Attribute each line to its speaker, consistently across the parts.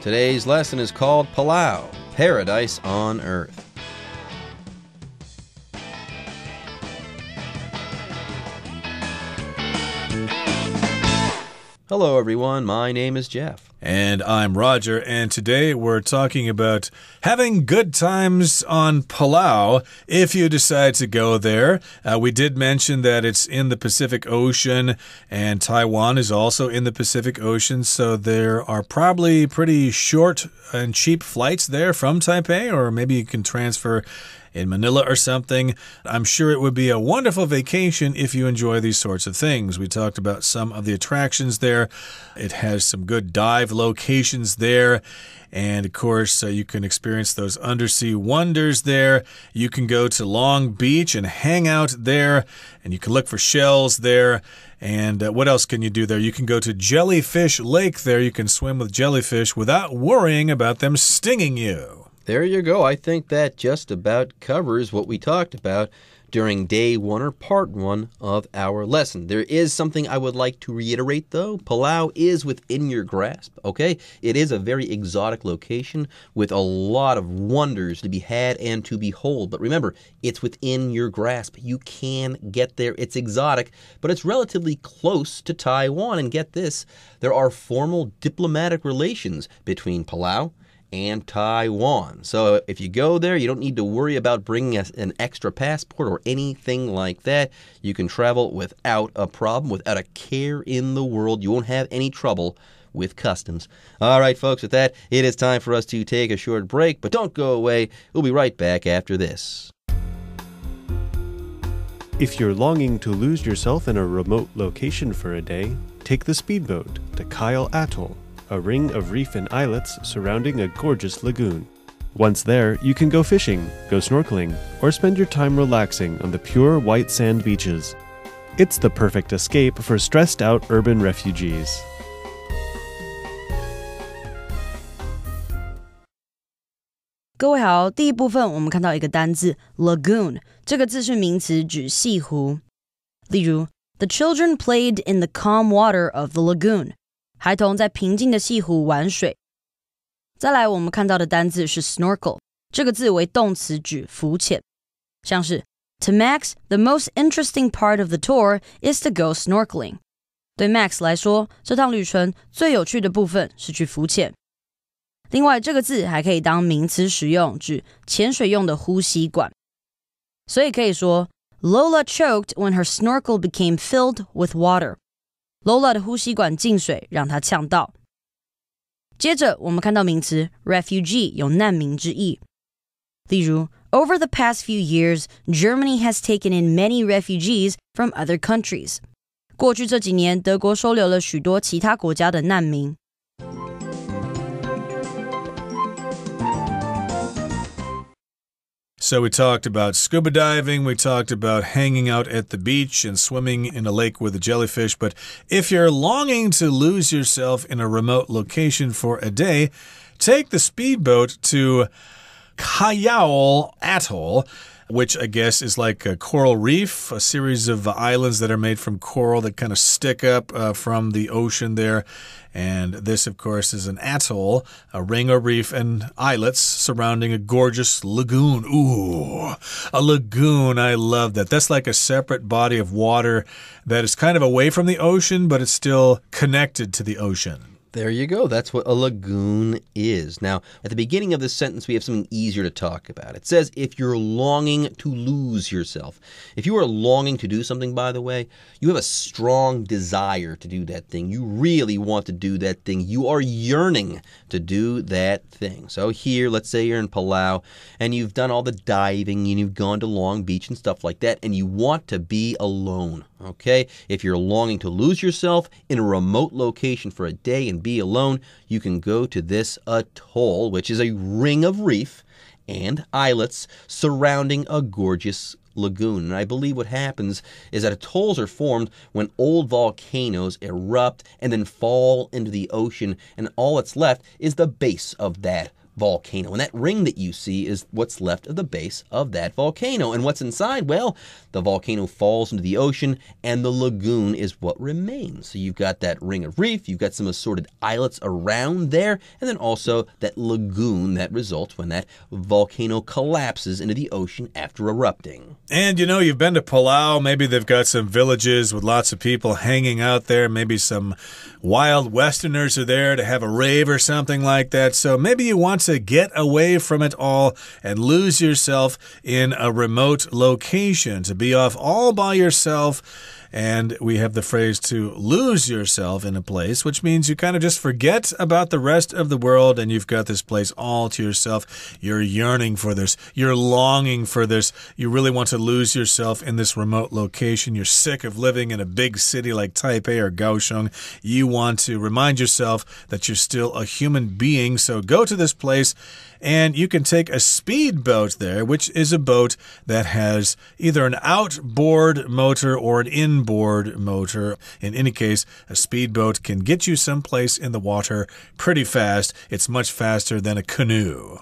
Speaker 1: Today's lesson is called Palau, Paradise on Earth. Hello, everyone. My name is Jeff.
Speaker 2: And I'm Roger, and today we're talking about having good times on Palau if you decide to go there. We did mention that it's in the Pacific Ocean, and Taiwan is also in the Pacific Ocean, so there are probably pretty short and cheap flights there from Taipei, or maybe you can transfer in Manila or something. I'm sure it would be a wonderful vacation if you enjoy these sorts of things. We talked about some of the attractions there. It has some good dive locations there. And, of course, you can experience those undersea wonders there. You can go to Long Beach and hang out there. And you can look for shells there. And what else can you do there? You can go to Jellyfish Lake there. You can swim with jellyfish without worrying about them stinging you.
Speaker 1: There you go. I think that just about covers what we talked about during day one or part one of our lesson. There is something I would like to reiterate, though. Palau is within your grasp, okay? It is a very exotic location with a lot of wonders to be had and to behold. But remember, it's within your grasp. You can get there. It's exotic, but it's relatively close to Taiwan. And get this, there are formal diplomatic relations between Palau and Taiwan. So if you go there, you don't need to worry about bringing an extra passport or anything like that. You can travel without a problem, without a care in the world. You won't have any trouble with customs. All right, folks, with that, it is time for us to take a short break, but don't go away. We'll be right back after this.
Speaker 3: If you're longing to lose yourself in a remote location for a day, take the speedboat to Kyle Atoll, a ring of reef and islets surrounding a gorgeous lagoon. Once there, you can go fishing, go snorkeling, or spend your time relaxing on the pure white sand beaches. It's the perfect escape for stressed-out urban refugees.
Speaker 4: 各位好，第一部分我们看到一个单字 lagoon， 这个字是名词，指西湖。例如 The children played in the calm water of the lagoon. 孩童在平静的西湖玩水。再来我们看到的单字是 snorkel， 这个字为动词，指浮潜。像是 To Max, the most interesting part of the tour is to go snorkeling. 对 Max 来说，这趟旅程最有趣的部分是去浮潜。另外这个字还可以当名词使用，指潜水用的呼吸管。所以可以说 Lola choked when her snorkel became filled with water.Lola 的呼吸管进水，让她呛到。接着我们看到名词 refugee 有难民之意。例如 Over the past few years, Germany has taken in many refugees from other countries. 过去这几年，德国收留了许多其他国家的难民。
Speaker 2: So we talked about scuba diving, we talked about hanging out at the beach and swimming in a lake with a jellyfish. But if you're longing to lose yourself in a remote location for a day, take the speedboat to Kyle Atoll, which I guess is like a coral reef, a series of islands that are made from coral that kind of stick up from the ocean there. And this, of course, is an atoll, a ring of reef and islets surrounding a gorgeous lagoon. Ooh, a lagoon. I love that. That's like a separate body of water that is kind of away from the ocean, but it's still connected to the ocean.
Speaker 1: There you go. That's what a lagoon is. Now, at the beginning of this sentence, we have something easier to talk about. It says, if you're longing to lose yourself. If you are longing to do something, by the way, you have a strong desire to do that thing. You really want to do that thing. You are yearning to do that thing. So here, let's say you're in Palau, and you've done all the diving, and you've gone to Long Beach and stuff like that, and you want to be alone. Okay? If you're longing to lose yourself in a remote location for a day and be alone, you can go to this atoll, which is a ring of reef and islets surrounding a gorgeous lagoon. And I believe what happens is that atolls are formed when old volcanoes erupt and then fall into the ocean, and all that's left is the base of that volcano. And that ring that you see is what's left of the base of that volcano. And what's inside? Well, the volcano falls into the ocean and the lagoon is what remains. So you've got that ring of reef, you've got some assorted islets around there, and then also that lagoon that results when that volcano collapses into the ocean after erupting.
Speaker 2: And you know, you've been to Palau, maybe they've got some villages with lots of people hanging out there, maybe some wild Westerners are there to have a rave or something like that. So maybe you want to get away from it all and lose yourself in a remote location, to be off all by yourself. And we have the phrase to lose yourself in a place, which means you kind of just forget about the rest of the world and you've got this place all to yourself. You're yearning for this. You're longing for this. You really want to lose yourself in this remote location. You're sick of living in a big city like Taipei or Kaohsiung. You want to remind yourself that you're still a human being. So go to this place. And you can take a speedboat there, which is a boat that has either an outboard motor or an inboard motor. In any case, a speedboat can get you someplace in the water pretty fast. It's much faster than a canoe.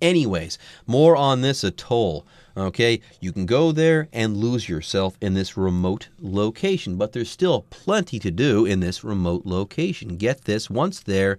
Speaker 1: Anyways, more on this atoll. Okay, you can go there and lose yourself in this remote location, but there's still plenty to do in this remote location. Get this, once there,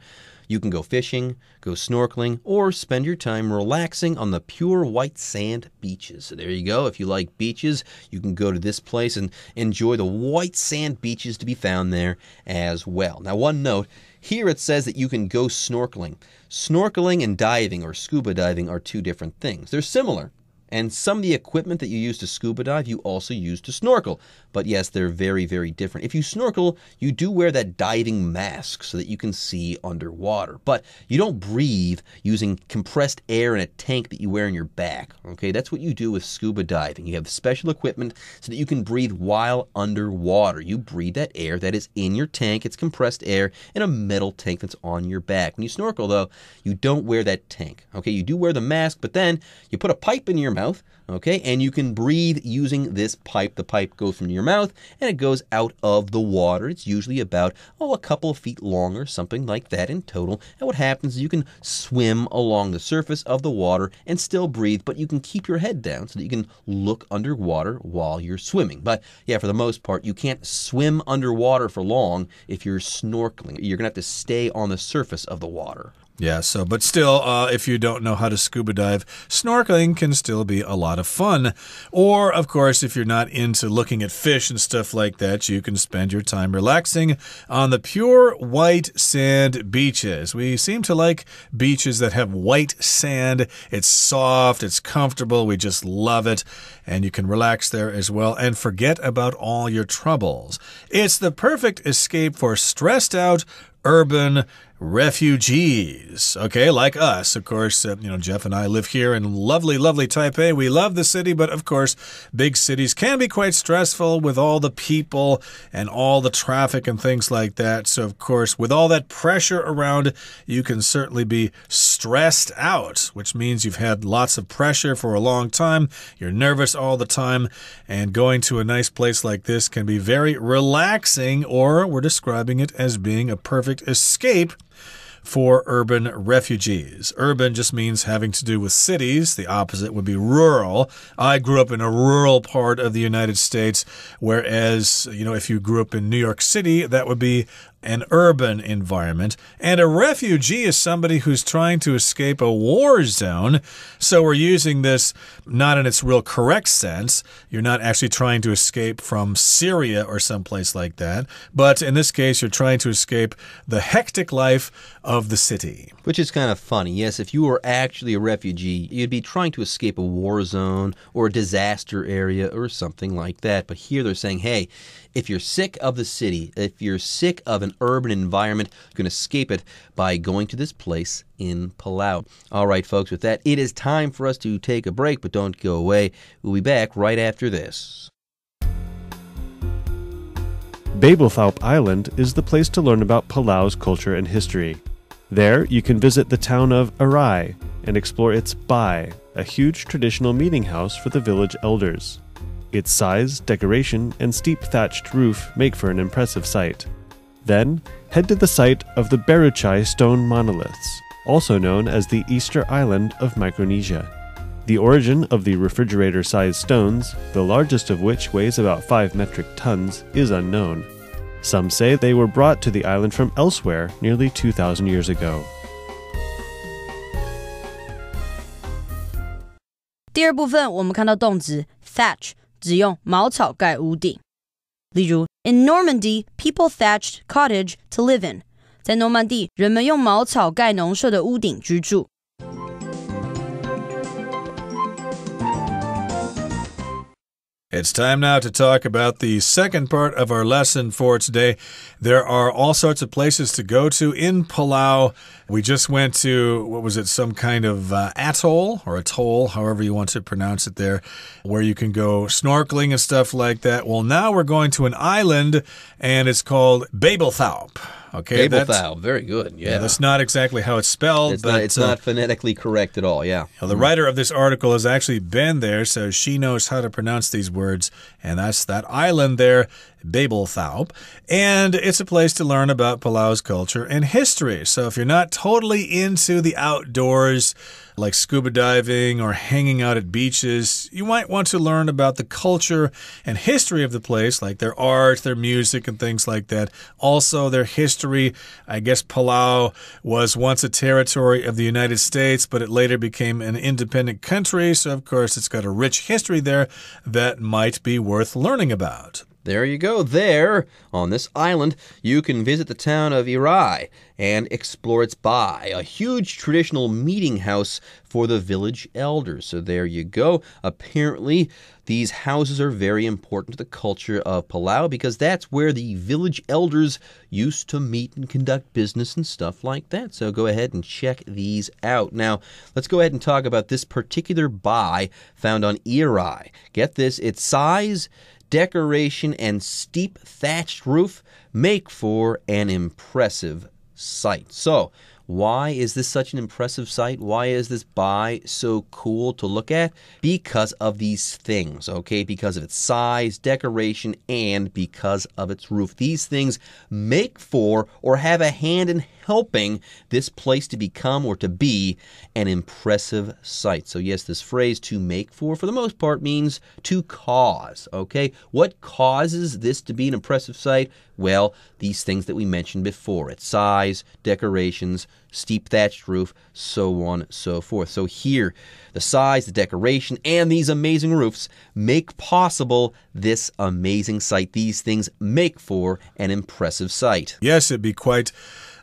Speaker 1: you can go fishing, go snorkeling, or spend your time relaxing on the pure white sand beaches. So there you go. If you like beaches, you can go to this place and enjoy the white sand beaches to be found there as well. Now, one note, here it says that you can go snorkeling. Snorkeling and diving, or scuba diving, are two different things. They're similar. And some of the equipment that you use to scuba dive, you also use to snorkel. But yes, they're very, very different. If you snorkel, you do wear that diving mask so that you can see underwater. But you don't breathe using compressed air in a tank that you wear in your back. Okay, that's what you do with scuba diving. You have special equipment so that you can breathe while underwater. You breathe that air that is in your tank. It's compressed air in a metal tank that's on your back. When you snorkel, though, you don't wear that tank. Okay, you do wear the mask, but then you put a pipe in your mouth, okay, and you can breathe using this pipe. The pipe goes from your mouth and it goes out of the water. It's usually about, a couple of feet long or something like that in total. And what happens is you can swim along the surface of the water and still breathe, but you can keep your head down so that you can look underwater while you're swimming. But yeah, for the most part, you can't swim underwater for long if you're snorkeling. You're going to have to stay on the surface of the water.
Speaker 2: Yeah, but still, if you don't know how to scuba dive, snorkeling can still be a lot of fun. Or, of course, if you're not into looking at fish and stuff like that, you can spend your time relaxing on the pure white sand beaches. We seem to like beaches that have white sand. It's soft, it's comfortable, we just love it. And you can relax there as well and forget about all your troubles. It's the perfect escape for stressed out urban refugees. Okay, like us. Of course, Jeff and I live here in lovely, lovely Taipei. We love the city, but of course, big cities can be quite stressful with all the people and all the traffic and things like that. So, of course, with all that pressure around, you can certainly be stressed out, which means you've had lots of pressure for a long time. You're nervous all the time, and going to a nice place like this can be very relaxing, or we're describing it as being a perfect escape for urban refugees. Urban just means having to do with cities. The opposite would be rural. I grew up in a rural part of the United States, whereas, if you grew up in New York City, that would be an urban environment. And a refugee is somebody who's trying to escape a war zone. So we're using this not in its real correct sense. You're not actually trying to escape from Syria or someplace like that. But in this case, you're trying to escape the hectic life of the city.
Speaker 1: Which is kind of funny. Yes, if you were actually a refugee, you'd be trying to escape a war zone or a disaster area or something like that. But here they're saying, hey, if you're sick of the city, if you're sick of an urban environment, you can escape it by going to this place in Palau. All right, folks, with that, it is time for us to take a break, but don't go away. We'll be back right after this.
Speaker 3: Babelthaup Island is the place to learn about Palau's culture and history. There, you can visit the town of Arai and explore its Bai, a huge traditional meeting house for the village elders. Its size, decoration, and steep thatched roof make for an impressive sight. Then, head to the site of the Baruchai stone monoliths. also known as the Easter Island of Micronesia. The origin of the refrigerator-sized stones, the largest of which weighs about 5 metric tons, is unknown. Some say they were brought to the island from elsewhere nearly 2,000 years ago.
Speaker 4: 第二部分我们看到动词 thatch 只用茅草盖屋顶。例如 In Normandy, people thatched cottage to live in. 在诺曼底，人们用茅草盖农舍的屋顶居住。
Speaker 2: It's time now to talk about the second part of our lesson for today. There are all sorts of places to go to in Palau. We just went to, what was it, some kind of atoll or atoll, however you want to pronounce it there, where you can go snorkeling and stuff like that. Well, now we're going to an island, and it's called Babelthaup. Okay,
Speaker 1: Babelthaup, very good. Yeah,
Speaker 2: that's not exactly how it's spelled.
Speaker 1: It's not phonetically correct at all, yeah.
Speaker 2: The writer of this article has actually been there, so she knows how to pronounce these words, and that's that island there, Babelthaup. And it's a place to learn about Palau's culture and history. So if you're not totally into the outdoors, like scuba diving or hanging out at beaches, you might want to learn about the culture and history of the place, like their art, their music, and things like that. Also, their history. I guess Palau was once a territory of the United States, but it later became an independent country. So, of course, it's got a rich history there that might be worth learning about.
Speaker 1: There you go. There, on this island, you can visit the town of Irai and explore its bai, a huge traditional meeting house for the village elders. So there you go. Apparently, these houses are very important to the culture of Palau because that's where the village elders used to meet and conduct business and stuff like that. So go ahead and check these out. Now, let's go ahead and talk about this particular bai found on Irai. Get this, its size, decoration, and steep thatched roof make for an impressive sight. So, why is this such an impressive sight? Why is this bai so cool to look at? Because of these things, okay? Because of its size, decoration, and because of its roof. These things make for or have a hand in helping this place to become or to be an impressive sight. So yes, this phrase to make for the most part means to cause, okay? What causes this to be an impressive sight? Well, these things that we mentioned before. Its size, decorations, steep thatched roof, so on, so forth. So here, the size, the decoration, and these amazing roofs make possible this amazing sight. These things make for an impressive sight.
Speaker 2: Yes, it'd be quite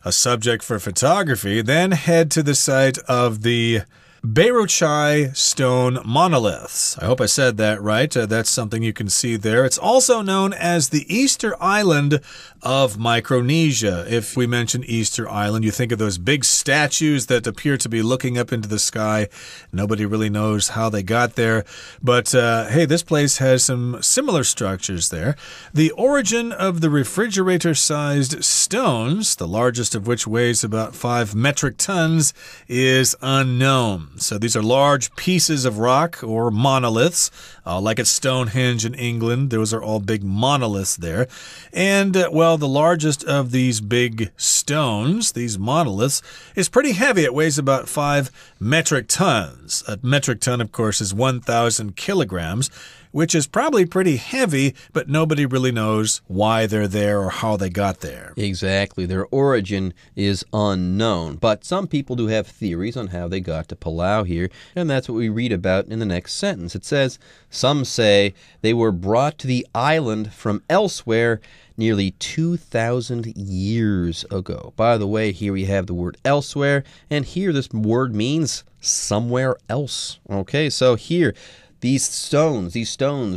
Speaker 2: a subject for photography. Then head to the site of the Beruchai stone monoliths. I hope I said that right. That's something you can see there. It's also known as the Easter Island of Micronesia. If we mention Easter Island, you think of those big statues that appear to be looking up into the sky. Nobody really knows how they got there. But hey, this place has some similar structures there. The origin of the refrigerator-sized stones, the largest of which weighs about 5 metric tons, is unknown. So these are large pieces of rock or monoliths, like at Stonehenge in England. Those are all big monoliths there. And, well, the largest of these big stones, these monoliths, is pretty heavy. It weighs about 5 metric tons. A metric ton, of course, is 1,000 kilograms, which is probably pretty heavy, but nobody really knows why they're there or how they got there.
Speaker 1: Exactly. Their origin is unknown, but some people do have theories on how they got to Palau here, and that's what we read about in the next sentence. It says, some say they were brought to the island from elsewhere nearly 2,000 years ago. By the way, here we have the word elsewhere, and here this word means somewhere else. Okay, so here, these stones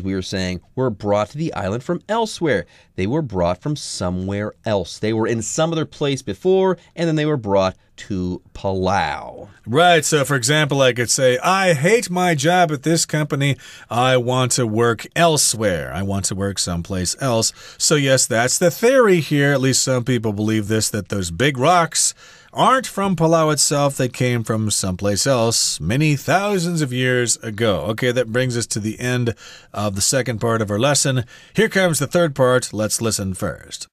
Speaker 1: we were saying, were brought to the island from elsewhere. They were brought from somewhere else. They were in some other place before, and then they were brought to Palau.
Speaker 2: Right, so for example, I could say, I hate my job at this company. I want to work elsewhere. I want to work someplace else. So yes, that's the theory here. At least some people believe this, that those big rocks aren't from Palau itself. They came from someplace else many thousands of years ago. Okay, that brings us to the end of the second part of our lesson. Here comes the third part. Let's listen first.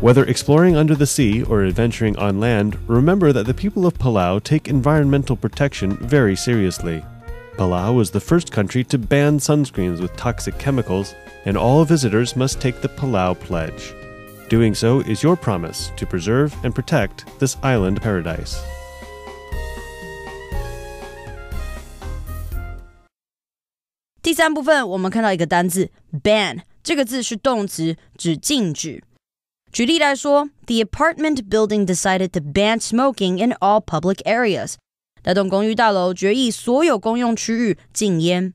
Speaker 3: Whether exploring under the sea or adventuring on land, remember that the people of Palau take environmental protection very seriously. Palau was the first country to ban sunscreens with toxic chemicals, and all visitors must take the Palau Pledge. Doing so is your promise to preserve and protect this island paradise.
Speaker 4: 第三部分，我们看到一个单字 ban， 这个字是动词，指禁止。举例来说 ，The apartment building decided to ban smoking in all public areas. 那栋公寓大楼决议所有公用区域禁烟。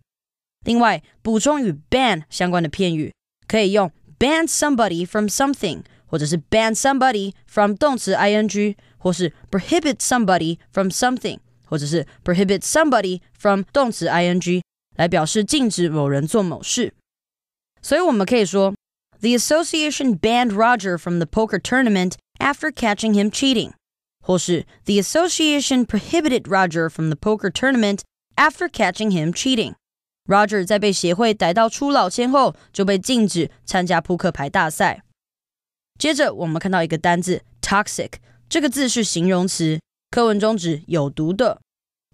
Speaker 4: 另外，补充与 ban 相关的片语，可以用 ban somebody from something， 或者是 ban somebody from 动词 ing， 或是 prohibit somebody from something， 或者是 prohibit somebody from 动词 ing， 来表示禁止某人做某事。所以我们可以说The association banned Roger from the poker tournament after catching him cheating. 或是 The association prohibited Roger from the poker tournament after catching him cheating. Roger 在被协会逮到出老千后，就被禁止参加扑克牌大赛。接着我们看到一个单字 toxic， 这个字是形容词，课文中指有毒的，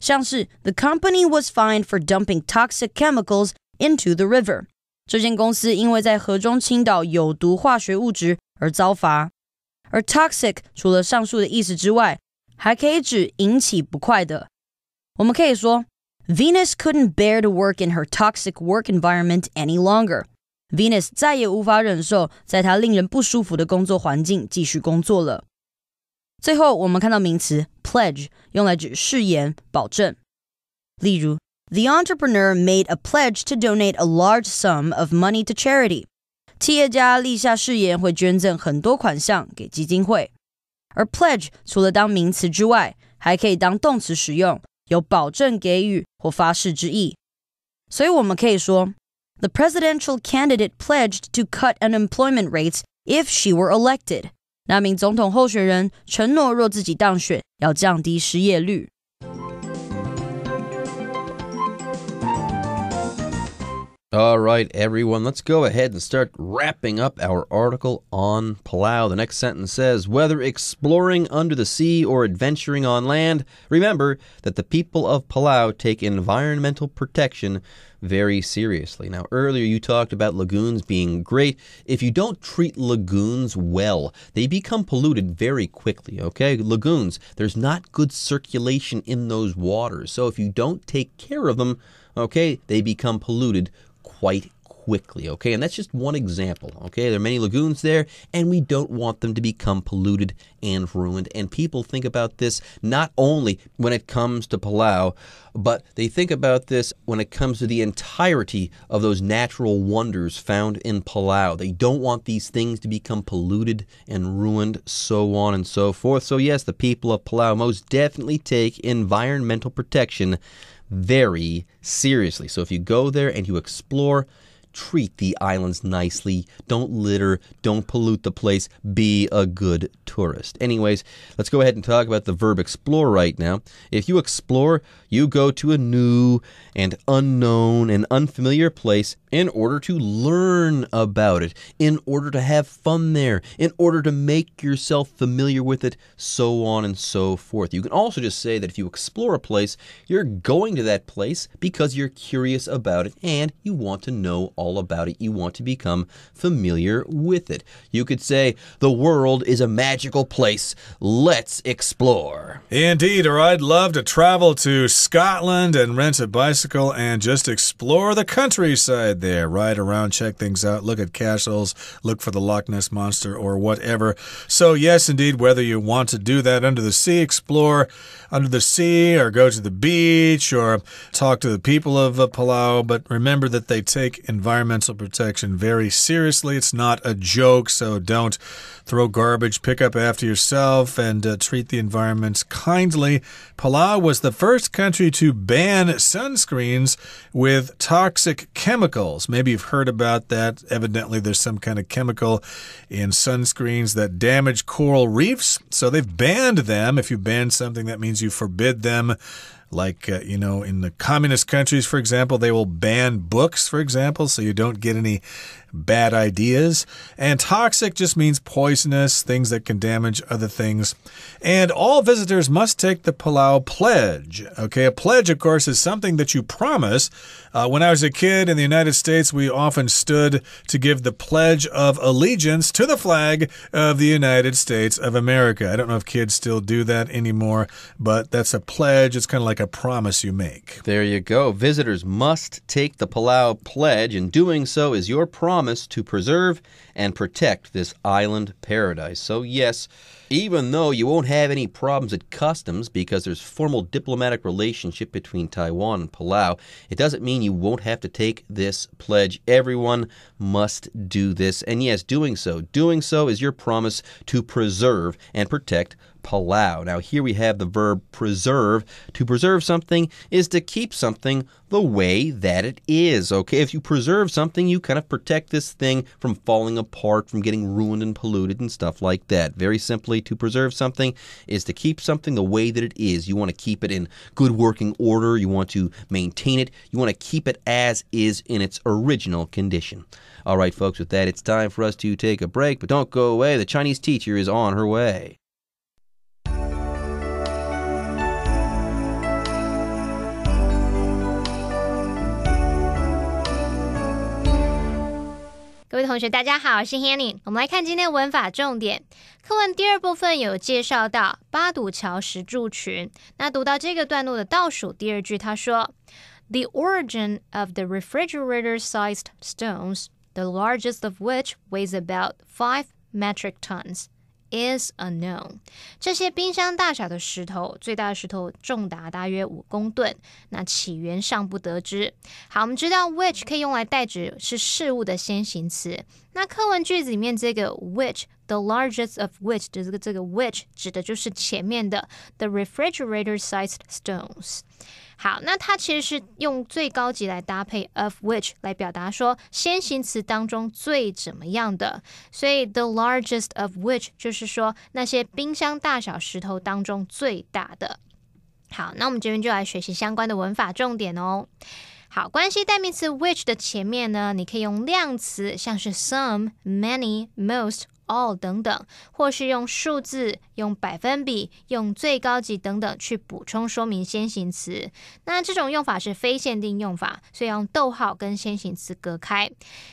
Speaker 4: 像是 The company was fined for dumping toxic chemicals into the river. 这间公司因为在河中倾倒有毒化学物质而遭罚。而 toxic 除了上述的意思之外，还可以指引起不快的。我们可以说 Venus couldn't bear to work in her toxic work environment any longer. Venus 再也无法忍受在她令人不舒服的工作环境继续工作了。最后我们看到名词 pledge 用来指誓言、保证。例如The entrepreneur made a pledge to donate a large sum of money to charity. 企业家立下誓言会捐赠很多款项给基金会。而 pledge 除了当名词之外，还可以当动词使用，有保证给予或发誓之意。所以我们可以说 The presidential candidate pledged to cut unemployment rates if she were elected. 那名总统候选人承诺若自己当选，要降低失业率。
Speaker 1: All right, everyone, let's go ahead and start wrapping up our article on Palau. The next sentence says, whether exploring under the sea or adventuring on land, remember that the people of Palau take environmental protection very seriously. Now, earlier you talked about lagoons being great. If you don't treat lagoons well, they become polluted very quickly, okay? Lagoons, there's not good circulation in those waters. So if you don't take care of them, okay, they become polluted quite quickly, okay? And that's just one example, okay? There are many lagoons there, and we don't want them to become polluted and ruined. And people think about this not only when it comes to Palau, but they think about this when it comes to the entirety of those natural wonders found in Palau. They don't want these things to become polluted and ruined, so on and so forth. So yes, the people of Palau most definitely take environmental protection very seriously. So if you go there and you explore, treat the islands nicely. Don't litter. Don't pollute the place. Be a good tourist. Anyways, let's go ahead and talk about the verb explore right now. If you explore, you go to a new and unknown and unfamiliar place in order to learn about it, in order to have fun there, in order to make yourself familiar with it, so on and so forth. You can also just say that if you explore a place, you're going to that place because you're curious about it and you want to know all about it. You want to become familiar with it. You could say, the world is a magical place. Let's explore.
Speaker 2: Indeed, or I'd love to travel to Scotland and rent a bicycle and just explore the countryside there. Ride around, check things out, look at castles, look for the Loch Ness Monster or whatever. So yes, indeed, whether you want to do that under the sea, explore under the sea, or go to the beach, or talk to the people of Palau, but remember that they take environmental protection very seriously. It's not a joke, so don't throw garbage, pick up after yourself, and treat the environment kindly. Palau was the first country to ban sunscreens with toxic chemicals. Maybe you've heard about that. Evidently, there's some kind of chemical in sunscreens that damage coral reefs, so they've banned them. If you ban something, that means you forbid them. Like, in the communist countries, for example, they will ban books, for example, so you don't get any bad ideas. And toxic just means poisonous, things that can damage other things. And all visitors must take the Palau pledge. Okay, a pledge, of course, is something that you promise. When I was a kid in the United States, we often stood to give the Pledge of Allegiance to the flag of the United States of America. I don't know if kids still do that anymore, but that's a pledge. It's kind of like a promise you make.
Speaker 1: There you go. Visitors must take the Palau pledge, and doing so is your promise to preserve and protect this island paradise. So yes, even though you won't have any problems at customs because there's formal diplomatic relationship between Taiwan and Palau, it doesn't mean you won't have to take this pledge. Everyone must do this. And yes, doing so is your promise to preserve and protect Palau. Now, here we have the verb preserve. To preserve something is to keep something the way that it is, okay? If you preserve something, you kind of protect this thing from falling apart, from getting ruined and polluted and stuff like that. Very simply, to preserve something is to keep something the way that it is. You want to keep it in good working order. You want to maintain it. You want to keep it as is in its original condition. All right, folks, with that, it's time for us to take a break, but don't go away. The Chinese teacher is on her way.
Speaker 5: 各位同学大家好，我是 Hanny。 我们来看今天的文法重点。课文第二部分有介绍到八堵桥石柱群。那读到这个段落的倒数第二句，他说 The origin of the refrigerator-sized stones, the largest of which weighs about 5 metric tons, is unknown. 这些冰箱大小的石头，最大的石头重达大约5公吨，那起源尚不得知。好，我们知道 which 可以用来代指是事物的先行词。那课文句子里面这个 which the largest of which 的这个 which 指的就是前面的 the refrigerator-sized stones。好，那它其实是用最高级来搭配 of which 来表达说先行词当中最怎么样的，所以 the largest of which 就是说那些冰箱大小石头当中最大的。好，那我们这边就来学习相关的文法重点哦。好，关系代名词 which 的前面呢，你可以用量词，像是 some, many, most,all 等等，或是用数字、用百分比、用最高级等等去补充说明先行词。那这种用法是非限定用法，所以要用逗号跟先行词隔开。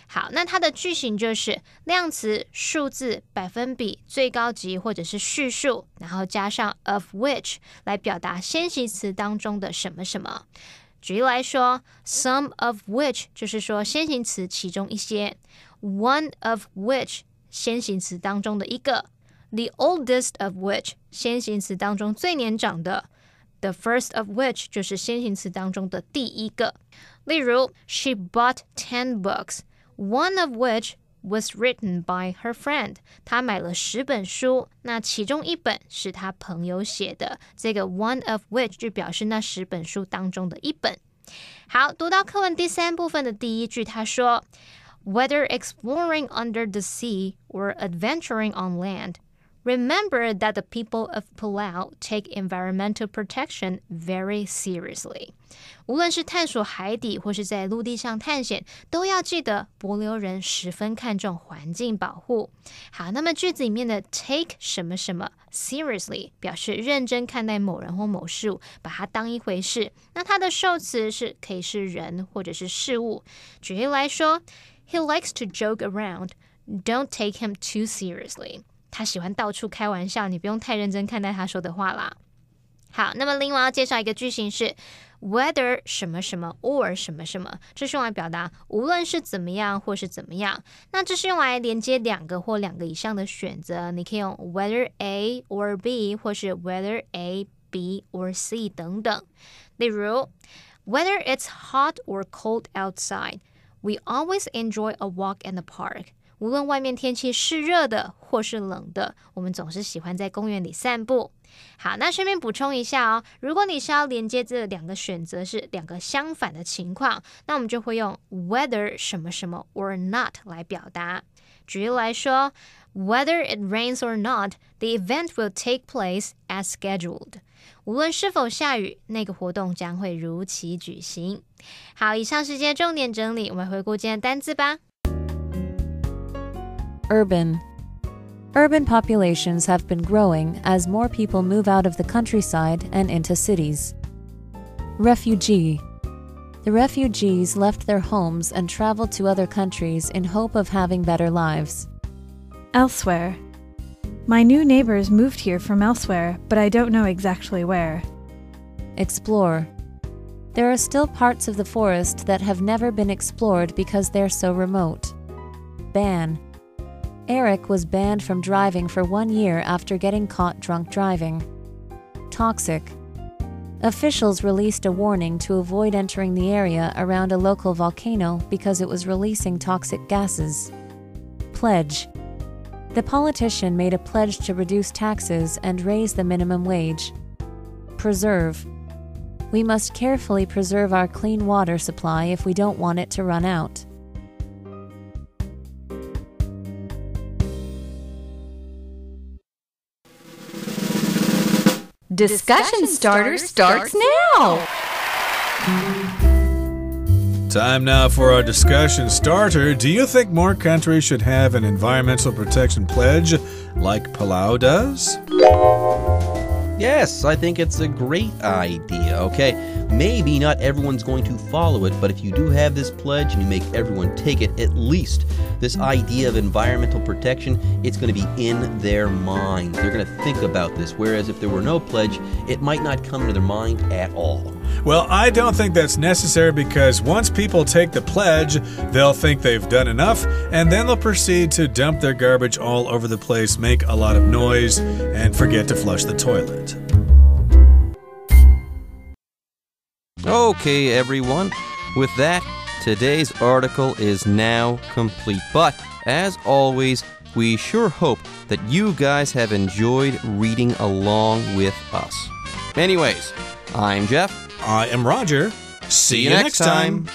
Speaker 5: 好，那它的句型就是量词、数字、百分比、最高级或者是叙述，然后加上 of which 来表达先行词当中的什么什么。举例来说 some of which 就是说先行词其中一些， one of which先行词当中的一个， the oldest of which 先行词当中最年长的， the first of which 就是先行词当中的第一个。例如 She bought 10 books, one of which was written by her friend. 她买了10本书，那其中一本是她朋友写的，这个 one of which 就表示那10本书当中的一本。好，读到课文第3部分的第一句，他说Whether exploring under the sea or adventuring on land, remember that the people of Palau take environmental protection very seriously. 无论是探索海底或是在陆地上探险，都要记得帛琉人十分看重环境保护。好，那么句子里面的 take 什么什么 seriously 表示认真看待某人或某事物，把它当一回事。那它的受词是可以是人或者是事物。举例来说He likes to joke around. Don't take him too seriously. 他喜欢到处开玩笑，你不用太认真看待他说的话啦。好，那么另外要介绍一个句型是 whether 什么什么 or 什么什么，这是用来表达无论是怎么样或是怎么样。那这是用来连接2个或2个以上的选择，你可以用 whether A or B 或是 whether A, B or C 等等。例如 whether it's hot or cold outside,We always enjoy a walk in the park. 无论外面天气是热的或是冷的，我们总是喜欢在公园里散步。好，那顺便补充一下哦，如果你是要连接这2个选择是2个相反的情况，那我们就会用 whether 什么什么 or not 来表达。举例来说 Whether it rains or not, the event will take place as scheduled. 无论是否下雨，那个活动将会如期举行。好，以上是今天重点整理，我们回顾今天的单字吧。
Speaker 6: Urban. Urban populations have been growing as more people move out of the countryside and into cities. Refugee. The refugees left their homes and traveled to other countries in hope of having better lives.
Speaker 7: Elsewhere. My new neighbors moved here from elsewhere, but I don't know exactly where.
Speaker 6: Explore. There are still parts of the forest that have never been explored because they're so remote. Ban. Eric was banned from driving for 1 year after getting caught drunk driving. Toxic. Officials released a warning to avoid entering the area around a local volcano because it was releasing toxic gases. Pledge. The politician made a pledge to reduce taxes and raise the minimum wage. Preserve. We must carefully preserve our clean water supply if we don't want it to run out.
Speaker 8: Discussion Starter starts now!
Speaker 2: Time now for our discussion starter. Do you think more countries should have an environmental protection pledge like Palau does?
Speaker 1: Yes, I think it's a great idea, okay? Maybe not everyone's going to follow it, but if you do have this pledge and you make everyone take it, at least this idea of environmental protection, it's going to be in their minds. They're going to think about this, whereas if there were no pledge, it might not come to their mind at all.
Speaker 2: Well, I don't think that's necessary because once people take the pledge, they'll think they've done enough, and then they'll proceed to dump their garbage all over the place, make a lot of noise, and forget to flush the toilet.
Speaker 1: Okay, everyone. With that, today's article is now complete. But, as always, we sure hope that you guys have enjoyed reading along with us. Anyways, I'm Jeff.
Speaker 2: I am Roger.
Speaker 1: See you next time.